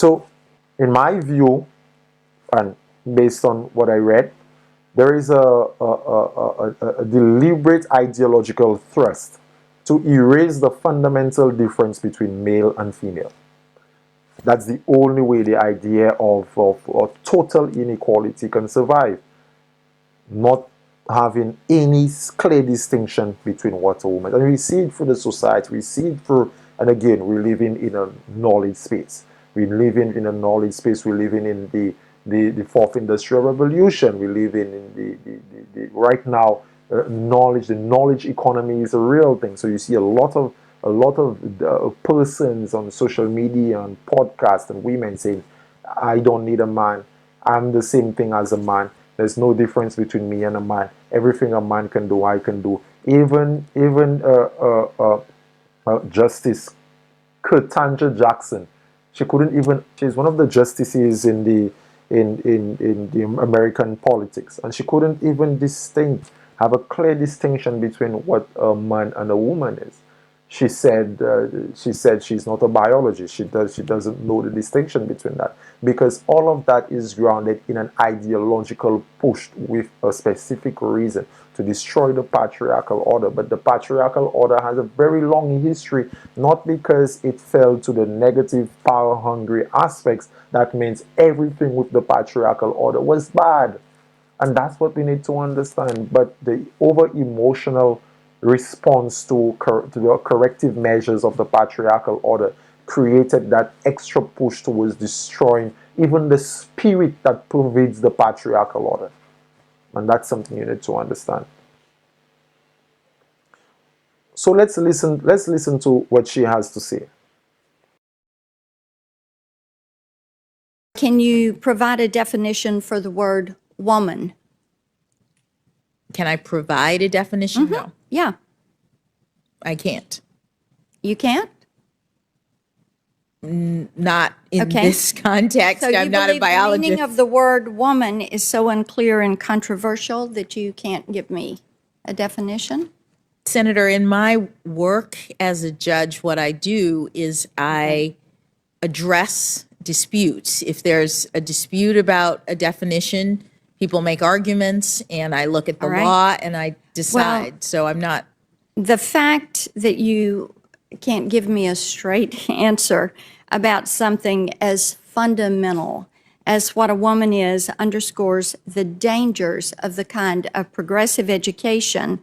So, in my view, and based on what I read, there is a deliberate ideological thrust to erase the fundamental difference between male and female. That's the only way the idea of total inequality can survive. Not having any clear distinction between what a woman. And we see it through the society, we see it through, and again, we're living in a knowledge space. We're living in a knowledge space, we're living in the fourth industrial revolution, we're living in the right now, knowledge, the knowledge economy is a real thing. So you see a lot of persons on social media and podcasts and women saying, I don't need a man, I'm the same thing as a man, there's no difference between me and a man, everything a man can do I can do. Even Justice Ketanji Jackson, she's one of the justices in the American politics, and she couldn't even have a clear distinction between what a man and a woman is. She said she's not a biologist. She doesn't know the distinction between that, because all of that is grounded in an ideological push with a specific reason to destroy the patriarchal order. But the patriarchal order has a very long history, not because it fell to the negative power hungry aspects. That means everything with the patriarchal order was bad. And that's what we need to understand. But the over emotional response to the corrective measures of the patriarchal order created that extra push towards destroying even the spirit that pervades the patriarchal order. And that's something you need to understand. So let's listen to what she has to say. Can you provide a definition for the word woman? Can I provide a definition? Mm-hmm. No, Yeah. I can't. You can't? Not in Okay. this context. So you I'm not a believe the biologist. meaning of the word woman is so unclear and controversial that you can't give me a definition? Senator, in my work as a judge, what I do is I address disputes. If there's a dispute about a definition, people make arguments, and I look at the All right. law and I decide. Well, so I'm not. The fact that you can't give me a straight answer about something as fundamental as what a woman is underscores the dangers of the kind of progressive education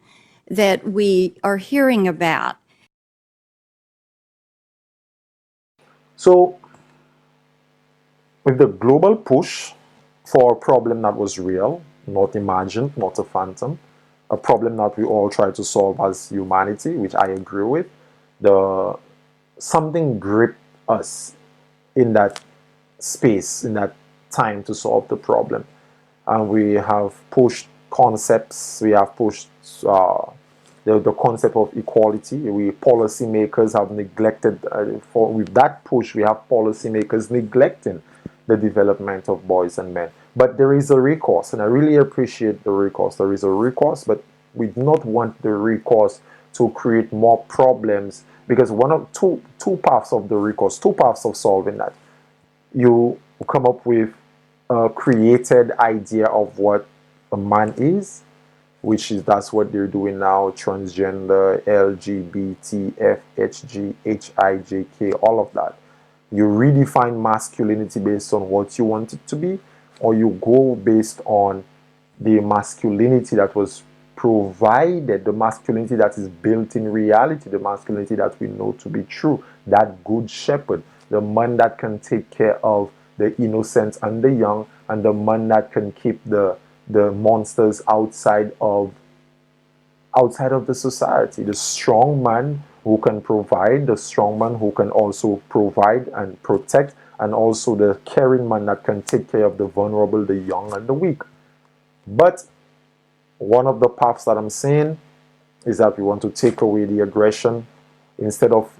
that we are hearing about. So, with the global push for a problem that was real, not imagined, not a phantom, a problem that we all try to solve as humanity, which I agree with, something gripped us in that space, in that time to solve the problem. And we have pushed concepts, we have pushed the concept of equality. We policymakers have neglected, with that push, we have policymakers neglecting the development of boys and men. But there is a recourse, and I really appreciate the recourse. There is a recourse, but we do not want the recourse to create more problems, because one of two paths of the recourse, two paths of solving that. You come up with a created idea of what a man is, which is that's what they're doing now, transgender, LGBT, FHG, HIJK, all of that. You redefine masculinity based on what you want it to be, or you go based on the masculinity that was provided, the masculinity that is built in reality, the masculinity that we know to be true, that good shepherd, the man that can take care of the innocent and the young, and the man that can keep the monsters outside of the society, the strong man who can provide, the strong man who can also provide and protect, and also the caring man that can take care of the vulnerable, the young, and the weak. But one of the paths that I'm saying is that we want to take away the aggression instead of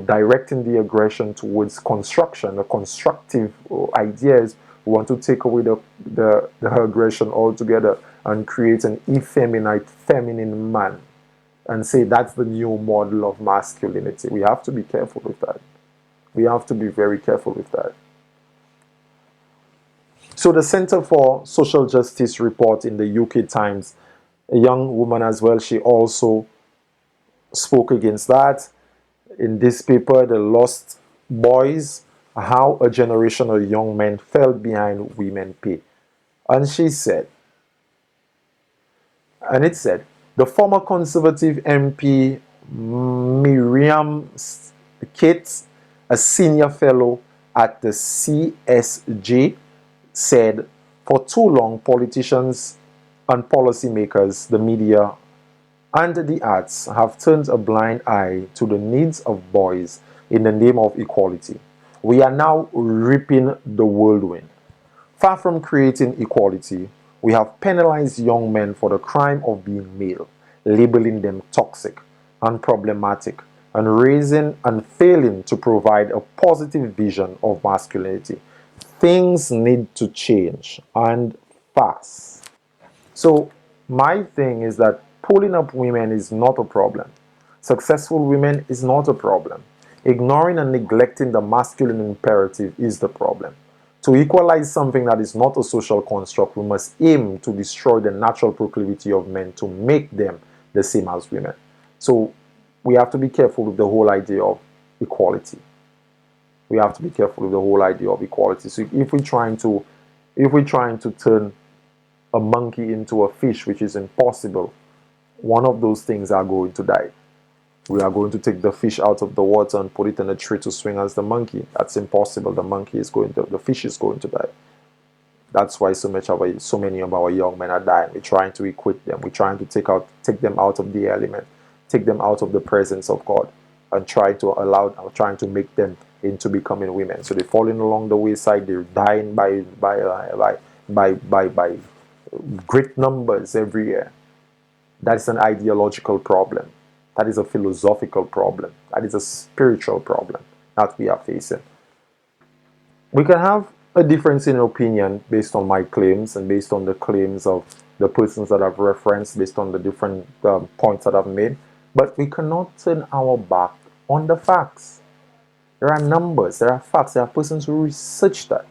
directing the aggression towards construction, the constructive ideas. We want to take away the aggression altogether and create an effeminate, feminine man, and say that's the new model of masculinity. We have to be careful with that. We have to be very careful with that. So the Center for Social Justice report in the UK Times, a young woman as well, she also spoke against that. In this paper, The Lost Boys, How a Generation of Young Men Fell Behind Women Pay. And she said, and it said, the former Conservative MP Miriam Cates, a senior fellow at the CSJ, said, for too long, politicians and policymakers, the media, and the arts have turned a blind eye to the needs of boys in the name of equality. We are now reaping the whirlwind. Far from creating equality, we have penalized young men for the crime of being male, labeling them toxic and problematic, and raising and failing to provide a positive vision of masculinity. Things need to change, and fast. So, my thing is that pulling up women is not a problem. Successful women is not a problem. Ignoring and neglecting the masculine imperative is the problem. To equalize something that is not a social construct, we must aim to destroy the natural proclivity of men to make them the same as women. So we have to be careful with the whole idea of equality. We have to be careful with the whole idea of equality. So if we're trying to turn a monkey into a fish, which is impossible, one of those things are going to die. We are going to take the fish out of the water and put it in a tree to swing as the monkey. That's impossible. The fish is going to die. That's why so many of our young men are dying. We're trying to equip them. We're trying to take them out of the element, take them out of the presence of God, and trying to make them into becoming women. So they're falling along the wayside. They're dying by great numbers every year. That's an ideological problem. That is a philosophical problem. That is a spiritual problem that we are facing. We can have a difference in opinion based on my claims and based on the claims of the persons that I've referenced, based on the different points that I've made, but we cannot turn our back on the facts. There are numbers, there are facts, there are persons who research that.